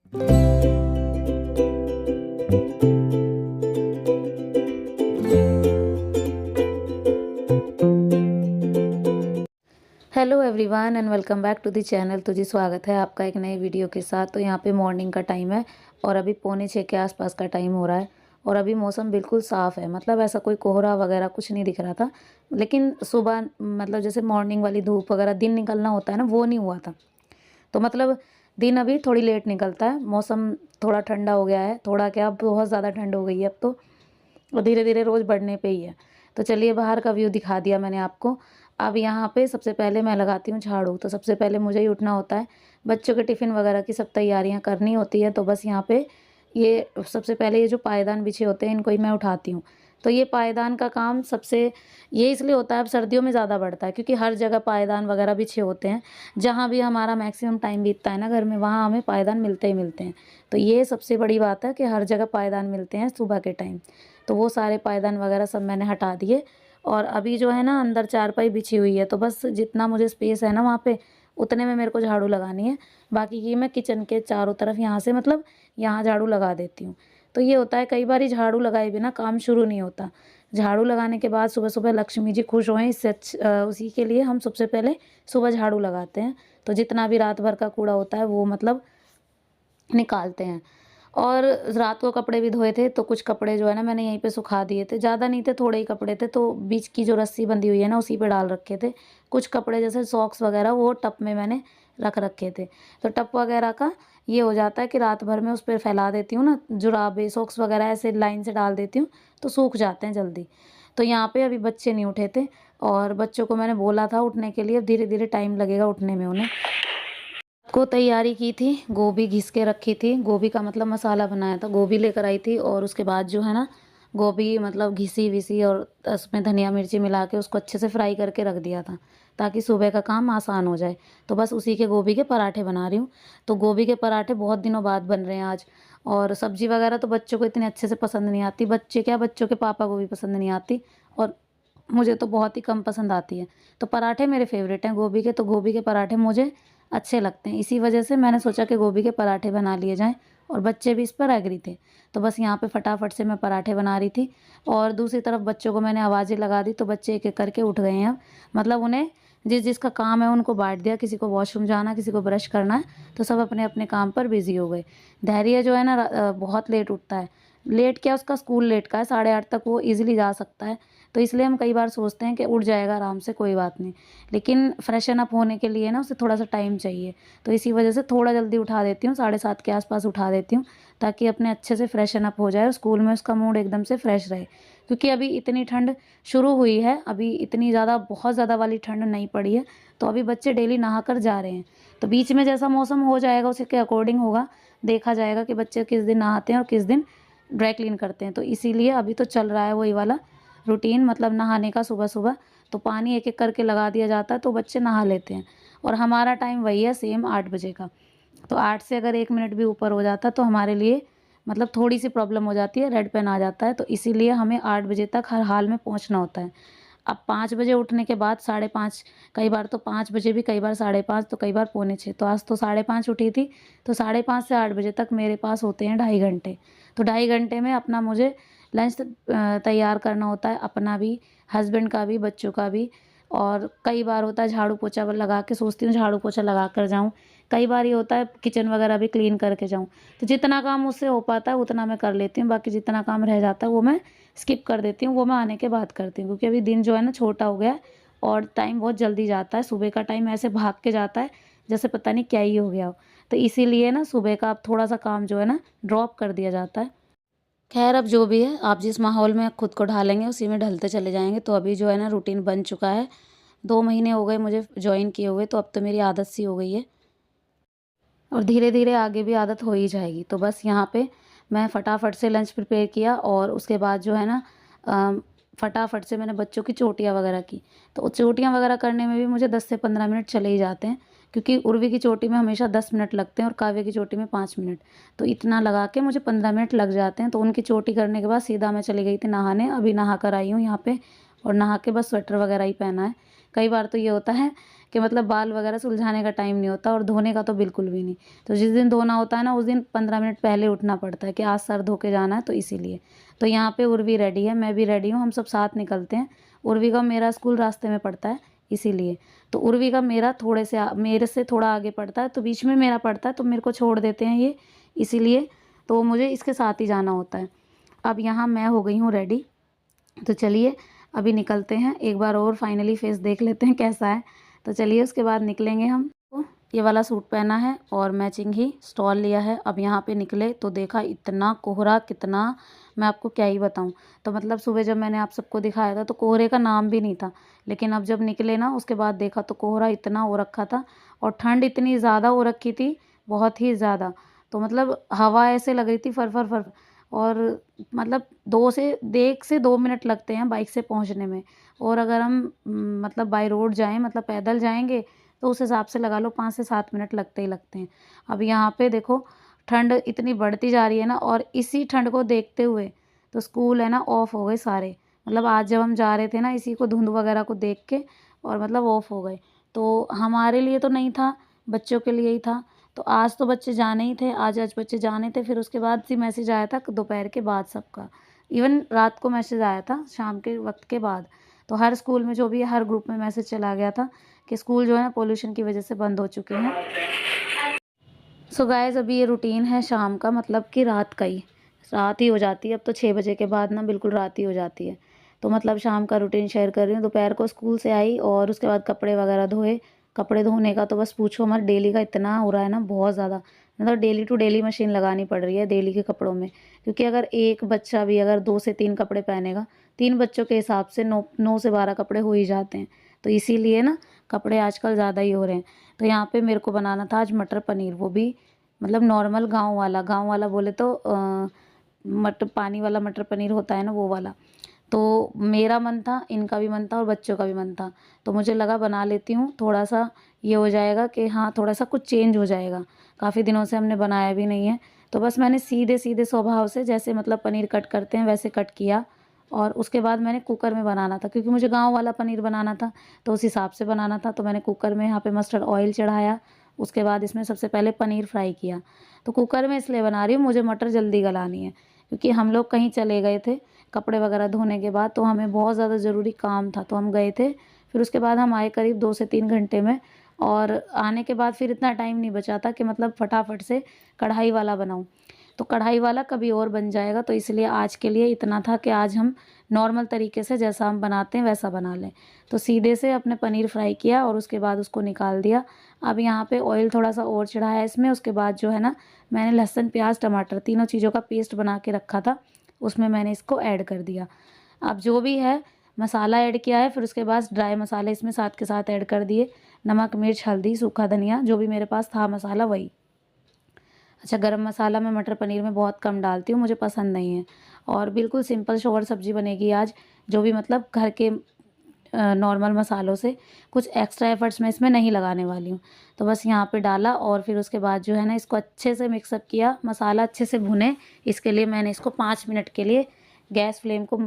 Hello everyone and welcome back to the channel. तो जी स्वागत है आपका एक नए वीडियो के साथ। तो यहाँ पे मॉर्निंग का टाइम है और अभी 5:45 के आसपास का टाइम हो रहा है और अभी मौसम बिल्कुल साफ़ है, मतलब ऐसा कोई कोहरा वगैरह कुछ नहीं दिख रहा था। लेकिन सुबह मतलब जैसे मॉर्निंग वाली धूप वगैरह दिन निकलना होता है ना, वो नहीं हुआ था। तो मतलब दिन अभी थोड़ी लेट निकलता है। मौसम थोड़ा ठंडा हो गया है, थोड़ा क्या बहुत ज़्यादा ठंड हो गई है अब तो, और धीरे धीरे रोज़ बढ़ने पे ही है। तो चलिए बाहर का व्यू दिखा दिया मैंने आपको। अब यहाँ पे सबसे पहले मैं लगाती हूँ झाड़ू। तो सबसे पहले मुझे ही उठना होता है, बच्चों के टिफ़िन वगैरह की सब तैयारियाँ करनी होती है। तो बस यहाँ पे ये सबसे पहले ये जो पायदान बिछे होते हैं इनको ही मैं उठाती हूँ। तो ये पायदान का काम सबसे ये इसलिए होता है, अब सर्दियों में ज़्यादा बढ़ता है क्योंकि हर जगह पायदान वगैरह बिछे होते हैं। जहाँ भी हमारा मैक्सिमम टाइम बीतता है ना घर में, वहाँ हमें पायदान मिलते ही मिलते हैं। तो ये सबसे बड़ी बात है कि हर जगह पायदान मिलते हैं सुबह के टाइम। तो वो सारे पायदान वगैरह सब मैंने हटा दिए और अभी जो है ना अंदर चारपाई बिछी हुई है। तो बस जितना मुझे स्पेस है ना वहाँ पे, उतने में मेरे को झाड़ू लगानी है। बाकी की मैं किचन के चारों तरफ यहाँ से मतलब यहाँ झाड़ू लगा देती हूँ। तो ये होता है, कई बार झाड़ू लगाए बिना काम शुरू नहीं होता। झाड़ू लगाने के बाद सुबह सुबह लक्ष्मी जी खुश होएं, इससे उसी के लिए हम सबसे पहले सुबह झाड़ू लगाते हैं। तो जितना भी रात भर का कूड़ा होता है वो मतलब निकालते हैं। और रात को कपड़े भी धोए थे, तो कुछ कपड़े जो है ना मैंने यहीं पे सुखा दिए थे। ज़्यादा नहीं थे, थोड़े ही कपड़े थे, तो बीच की जो रस्सी बंधी हुई है ना उसी पे डाल रखे थे। कुछ कपड़े जैसे सॉक्स वगैरह वो टब में मैंने रख रखे थे। तो टब वगैरह का ये हो जाता है कि रात भर में उस पर फैला देती हूँ ना, जुराबे सॉक्स वगैरह ऐसे लाइन से डाल देती हूँ तो सूख जाते हैं जल्दी। तो यहाँ पे अभी बच्चे नहीं उठे थे और बच्चों को मैंने बोला था उठने के लिए, धीरे धीरे टाइम लगेगा उठने में उन्हें। को तैयारी की थी, गोभी घिस के रखी थी। गोभी का मतलब मसाला बनाया था, गोभी लेकर आई थी और उसके बाद जो है ना गोभी मतलब घिसी विसी और उसमें धनिया मिर्ची मिला के उसको अच्छे से फ्राई करके रख दिया था ताकि सुबह का काम आसान हो जाए। तो बस उसी के गोभी के पराठे बना रही हूँ। तो गोभी के पराठे बहुत दिनों बाद बन रहे हैं आज। और सब्जी वगैरह तो बच्चों को इतने अच्छे से पसंद नहीं आती, बच्चे क्या बच्चों के पापा को भी पसंद नहीं आती और मुझे तो बहुत ही कम पसंद आती है। तो पराठे मेरे फेवरेट हैं गोभी के, तो गोभी के पराठे मुझे अच्छे लगते हैं। इसी वजह से मैंने सोचा कि गोभी के पराठे बना लिए जाएं और बच्चे भी इस पर एग्री थे। तो बस यहाँ पे फटाफट से मैं पराठे बना रही थी और दूसरी तरफ बच्चों को मैंने आवाज़ें लगा दी। तो बच्चे एक एक करके उठ गए हैं अब, मतलब उन्हें जिस जिसका काम है उनको बांट दिया। किसी को वॉशरूम जाना, किसी को ब्रश करना है, तो सब अपने अपने काम पर बिजी हो गए। धैर्य जो है ना बहुत लेट उठता है। लेट क्या, उसका स्कूल लेट का है, 8:30 तक वो ईजिली जा सकता है। तो इसलिए हम कई बार सोचते हैं कि उठ जाएगा आराम से, कोई बात नहीं। लेकिन फ्रेशन अप होने के लिए ना उसे थोड़ा सा टाइम चाहिए। तो इसी वजह से थोड़ा जल्दी उठा देती हूँ, 7:30 के आसपास उठा देती हूँ ताकि अपने अच्छे से फ्रेशन अप हो जाए और स्कूल में उसका मूड एकदम से फ्रेश रहे। क्योंकि अभी इतनी ठंड शुरू हुई है, अभी इतनी ज़्यादा बहुत ज़्यादा वाली ठंड नहीं पड़ी है। तो अभी बच्चे डेली नहा कर जा रहे हैं। तो बीच में जैसा मौसम हो जाएगा उसी के अकॉर्डिंग होगा, देखा जाएगा कि बच्चे किस दिन नहाते हैं और किस दिन ड्राई क्लीन करते हैं। तो इसीलिए अभी तो चल रहा है वही वाला रूटीन, मतलब नहाने का सुबह सुबह। तो पानी एक एक करके लगा दिया जाता है तो बच्चे नहा लेते हैं। और हमारा टाइम वही है सेम 8 बजे का। तो 8 से अगर 1 मिनट भी ऊपर हो जाता तो हमारे लिए मतलब थोड़ी सी प्रॉब्लम हो जाती है, रेड पेन आ जाता है। तो इसीलिए हमें 8 बजे तक हर हाल में पहुंचना होता है। अब 5 बजे उठने के बाद 5:30, कई बार तो 5 बजे भी, कई बार 5:30, तो कई बार 5:45। तो आज तो 5:30 उठी थी। तो 5:30 से 8 बजे तक मेरे पास होते हैं 2.5 घंटे। तो 2.5 घंटे में अपना मुझे लंच तैयार करना होता है, अपना भी, हस्बैंड का भी, बच्चों का भी। और कई बार होता है झाड़ू पोछा लगा के सोचती हूँ झाड़ू पोछा लगा कर जाऊँ। कई बार ये होता है किचन वगैरह भी क्लीन करके जाऊँ। तो जितना काम मुझसे हो पाता है उतना मैं कर लेती हूँ, बाकी जितना काम रह जाता है वो मैं स्किप कर देती हूँ, वो मैं आने के बाद करती हूँ। क्योंकि अभी दिन जो है ना छोटा हो गया है और टाइम बहुत जल्दी जाता है। सुबह का टाइम ऐसे भाग के जाता है जैसे पता नहीं क्या ही हो गया हो। तो इसीलिए ना सुबह का अब थोड़ा सा काम जो है ना ड्रॉप कर दिया जाता है। खैर अब जो भी है, आप जिस माहौल में खुद को ढालेंगे उसी में ढलते चले जाएंगे। तो अभी जो है ना रूटीन बन चुका है। 2 महीने हो गए मुझे ज्वाइन किए हुए, तो अब तो मेरी आदत सी हो गई है और धीरे धीरे आगे भी आदत हो ही जाएगी। तो बस यहाँ पे मैं फटाफट से लंच प्रिपेयर किया और उसके बाद जो है ना फटाफट से मैंने बच्चों की चोटियाँ वगैरह की। तो चोटियाँ वगैरह करने में भी मुझे 10 से 15 मिनट चले ही जाते हैं, क्योंकि उर्वी की चोटी में हमेशा 10 मिनट लगते हैं और काव्य की चोटी में 5 मिनट। तो इतना लगा के मुझे 15 मिनट लग जाते हैं। तो उनकी चोटी करने के बाद सीधा मैं चली गई थी नहाने। अभी नहा कर आई हूँ यहाँ पे और नहा के बस स्वेटर वगैरह ही पहना है। कई बार तो ये होता है कि मतलब बाल वगैरह सुलझाने का टाइम नहीं होता और धोने का तो बिल्कुल भी नहीं। तो जिस दिन धोना होता है ना, उस दिन 15 मिनट पहले उठना पड़ता है कि आज सर धो के जाना है, तो इसीलिए। तो यहाँ पे उर्वी रेडी है, मैं भी रेडी हूँ, हम सब साथ निकलते हैं। उर्वी का मेरा स्कूल रास्ते में पड़ता है, इसीलिए। तो उर्वी का मेरा थोड़े से मेरे से थोड़ा आगे पड़ता है, तो बीच में मेरा पड़ता है, तो मेरे को छोड़ देते हैं ये, इसीलिए। तो मुझे इसके साथ ही जाना होता है। अब यहाँ मैं हो गई हूँ रेडी, तो चलिए अभी निकलते हैं। एक बार और फाइनली फेस देख लेते हैं कैसा है। तो चलिए उसके बाद निकलेंगे हम। तो ये वाला सूट पहना है और मैचिंग ही स्टॉल लिया है। अब यहाँ पे निकले तो देखा इतना कोहरा, कितना मैं आपको क्या ही बताऊँ। तो मतलब सुबह जब मैंने आप सबको दिखाया था तो कोहरे का नाम भी नहीं था, लेकिन अब जब निकले ना उसके बाद देखा तो कोहरा इतना हो रखा था और ठंड इतनी ज़्यादा हो रखी थी, बहुत ही ज़्यादा। तो मतलब हवा ऐसे लग रही थी फर फर फर, और मतलब 1 से 2 मिनट लगते हैं बाइक से पहुंचने में। और अगर हम मतलब बाय रोड जाएं, मतलब पैदल जाएंगे, तो उस हिसाब से लगा लो 5 से 7 मिनट लगते ही लगते हैं। अब यहाँ पे देखो ठंड इतनी बढ़ती जा रही है ना, और इसी ठंड को देखते हुए तो स्कूल है ना ऑफ हो गए सारे। मतलब आज जब हम जा रहे थे ना, इसी को धुंध वगैरह को देख के, और मतलब ऑफ हो गए। तो हमारे लिए तो नहीं था, बच्चों के लिए ही था। तो आज तो बच्चे जाने ही थे, आज बच्चे जाने थे। फिर उसके बाद ही मैसेज आया था दोपहर के बाद सबका, इवन रात को मैसेज आया था शाम के वक्त के बाद। तो हर स्कूल में जो भी है, हर ग्रुप में मैसेज चला गया था कि स्कूल जो है पोल्यूशन की वजह से बंद हो चुके हैं। सो गाइस अभी ये रूटीन है शाम का, मतलब कि रात का ही, रात ही हो जाती है अब तो। 6 बजे के बाद ना बिल्कुल रात ही हो जाती है। तो मतलब शाम का रूटीन शेयर कर रही हूँ। दोपहर को स्कूल से आई और उसके बाद कपड़े वगैरह धोए। कपड़े धोने का तो बस पूछो मत, डेली का इतना हो रहा है ना, बहुत ज़्यादा। मतलब डेली टू डेली मशीन लगानी पड़ रही है डेली के कपड़ों में, क्योंकि अगर एक बच्चा भी अगर 2 से 3 कपड़े पहनेगा, 3 बच्चों के हिसाब से 9 से 12 कपड़े हो ही जाते हैं। तो इसीलिए ना कपड़े आजकल ज़्यादा ही हो रहे हैं। तो यहाँ पे मेरे को बनाना था आज मटर पनीर, वो भी मतलब नॉर्मल गाँव वाला बोले तो मटर पानी वाला मटर पनीर होता है ना, वो वाला। तो मेरा मन था, इनका भी मन था और बच्चों का भी मन था। तो मुझे लगा बना लेती हूँ, थोड़ा-सा ये हो जाएगा कि हाँ, थोड़ा-सा कुछ चेंज हो जाएगा। काफ़ी दिनों से हमने बनाया भी नहीं है। तो बस मैंने सीधे-सीधे स्वभाव से, जैसे मतलब पनीर कट करते हैं वैसे कट किया, और उसके बाद मैंने कुकर में बनाना था, क्योंकि मुझे गाँव वाला पनीर बनाना था, तो उस हिसाब से बनाना था। तो मैंने कुकर में यहाँ पे मस्टर्ड ऑयल चढ़ाया, उसके बाद इसमें सबसे पहले पनीर फ्राई किया। तो कुकर में इसलिए बना रही हूँ, मुझे मटर जल्दी गलानी है, क्योंकि हम लोग कहीं चले गए थे कपड़े वगैरह धोने के बाद, तो हमें बहुत ज़्यादा ज़रूरी काम था, तो हम गए थे। फिर उसके बाद हम आए करीब 2 से 3 घंटे में, और आने के बाद फिर इतना टाइम नहीं बचा था कि मतलब फटाफट से कढ़ाई वाला बनाऊँ। तो कढ़ाई वाला कभी और बन जाएगा, तो इसलिए आज के लिए इतना था कि आज हम नॉर्मल तरीके से जैसा हम बनाते हैं वैसा बना लें। तो सीधे से अपने पनीर फ्राई किया और उसके बाद उसको निकाल दिया। अब यहाँ पे ऑयल थोड़ा-सा और चढ़ाया इसमें, उसके बाद जो है ना, मैंने लहसुन, प्याज़, टमाटर तीनों चीज़ों का पेस्ट बना के रखा था, उसमें मैंने इसको ऐड कर दिया। अब जो भी है मसाला ऐड किया है, फिर उसके बाद ड्राई मसाले इसमें साथ के साथ ऐड कर दिए। नमक, मिर्च, हल्दी, सूखा धनिया, जो भी मेरे पास था मसाला वही। अच्छा, गरम मसाला मैं मटर पनीर में बहुत कम डालती हूँ, मुझे पसंद नहीं है। और बिल्कुल सिंपल शोर सब्ज़ी बनेगी आज, जो भी मतलब घर के नॉर्मल मसालों से, कुछ एक्स्ट्रा एफर्ट्स मैं इसमें नहीं लगाने वाली हूँ। तो बस यहाँ पे डाला और फिर उसके बाद जो है ना, इसको अच्छे से मिक्सअप किया, मसाला अच्छे से भुने। इसके लिए मैंने इसको 5 मिनट के लिए गैस फ्लेम को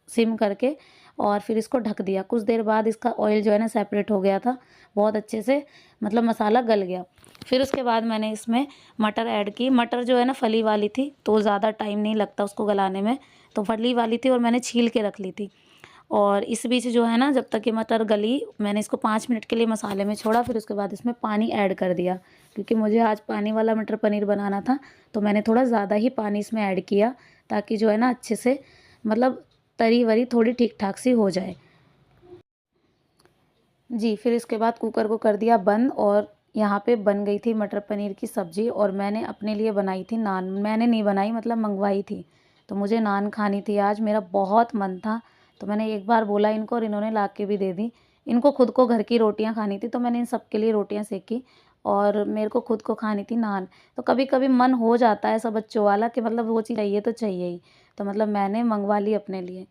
सिम करके और फिर इसको ढक दिया। कुछ देर बाद इसका ऑयल जो है ना सेपरेट हो गया था, बहुत अच्छे से, मतलब मसाला गल गया। फिर उसके बाद मैंने इसमें मटर ऐड की। मटर जो है ना फली वाली थी, तो ज़्यादा टाइम नहीं लगता उसको गलाने में, तो फली वाली थी और मैंने छील के रख ली थी। और इस बीच जो है ना, जब तक ये मटर गली, मैंने इसको 5 मिनट के लिए मसाले में छोड़ा। फिर उसके बाद इसमें पानी ऐड कर दिया, क्योंकि मुझे आज पानी वाला मटर पनीर बनाना था, तो मैंने थोड़ा ज़्यादा ही पानी इसमें ऐड किया, ताकि जो है ना अच्छे से मतलब तरी वरी थोड़ी ठीक ठाक सी हो जाए। जी, फिर इसके बाद कुकर को कर दिया बंद, और यहाँ पे बन गई थी मटर पनीर की सब्ज़ी। और मैंने अपने लिए बनाई थी नान, मैंने नहीं बनाई, मतलब मंगवाई थी। तो मुझे नान खानी थी आज, मेरा बहुत मन था। तो मैंने एक बार बोला इनको और इन्होंने ला के भी दे दी। इनको खुद को घर की रोटियां खानी थी, तो मैंने इन सब के लिए रोटियां सेकी, और मेरे को खुद को खानी थी नान। तो कभी कभी मन हो जाता है सब बच्चों वाला कि मतलब वो चीज़ चाहिए तो चाहिए ही, तो मतलब मैंने मंगवा ली अपने लिए।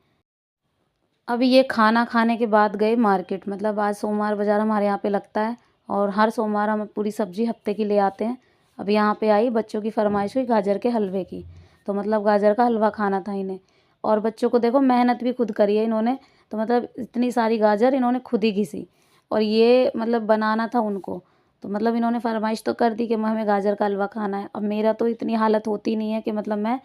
अभी ये खाना खाने के बाद गए मार्केट, मतलब आज सोमवार बाज़ार हमारे यहाँ पे लगता है, और हर सोमवार हम पूरी सब्ज़ी हफ्ते की ले आते हैं। अब यहाँ पे आई, बच्चों की फरमाइश हुई गाजर के हलवे की, तो मतलब गाजर का हलवा खाना था इन्हें। और बच्चों को देखो मेहनत भी खुद करी है इन्होंने, तो मतलब इतनी सारी गाजर इन्होंने खुद ही घिसी और ये मतलब बनाना था उनको। तो मतलब इन्होंने फरमाइश तो कर दी कि हमें गाजर का हलवा खाना है। अब मेरा तो इतनी हालत होती नहीं है कि मतलब मैं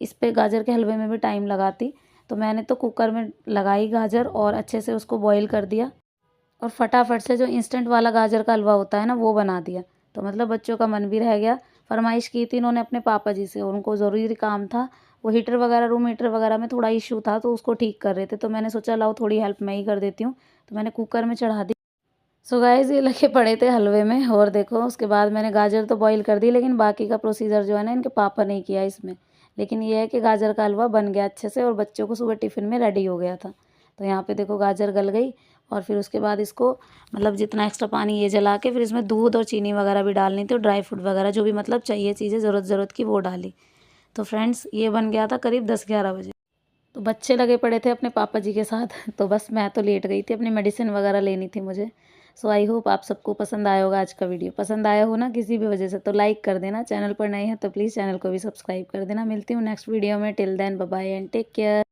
इस पे गाजर के हलवे में भी टाइम लगाती। तो मैंने तो कुकर में लगाई गाजर और अच्छे से उसको बॉईल कर दिया और फटाफट से जो इंस्टेंट वाला गाजर का हलवा होता है ना वो बना दिया। तो मतलब बच्चों का मन भी रह गया। फरमाइश की थी इन्होंने अपने पापा जी से, उनको ज़रूरी काम था। वो हीटर वगैरह, रूम हीटर वगैरह में थोड़ा इशू था तो उसको ठीक कर रहे थे। तो मैंने सोचा लाओ थोड़ी हेल्प मैं ही कर देती हूँ। तो मैंने कुकर में चढ़ा दी। सो गाइस ये लगे पड़े थे हलवे में और देखो उसके बाद मैंने गाजर तो बॉईल कर दी, लेकिन बाकी का प्रोसीजर जो है ना इनके पापा ने किया इसमें। लेकिन ये है कि गाजर का हलवा बन गया अच्छे से और बच्चों को सुबह टिफ़िन में रेडी हो गया था। तो यहाँ पे देखो गाजर गल गई और फिर उसके बाद इसको मतलब जितना एक्स्ट्रा पानी ये जला के फिर इसमें दूध और चीनी वगैरह भी डालनी थी और ड्राई फ्रूट वगैरह जो भी मतलब चाहिए चीज़ें ज़रूरत की वो डाली। तो फ्रेंड्स ये बन गया था करीब 10-11 बजे। तो बच्चे लगे पड़े थे अपने पापा जी के साथ तो बस मैं तो लेट गई थी, अपनी मेडिसिन वगैरह लेनी थी मुझे। सो आई होप आप सबको पसंद आया होगा आज का वीडियो। पसंद आया हो ना किसी भी वजह से तो लाइक कर देना, चैनल पर नए हैं तो प्लीज़ चैनल को भी सब्सक्राइब कर देना। मिलती हूँ नेक्स्ट वीडियो में। Till then bye bye and take care.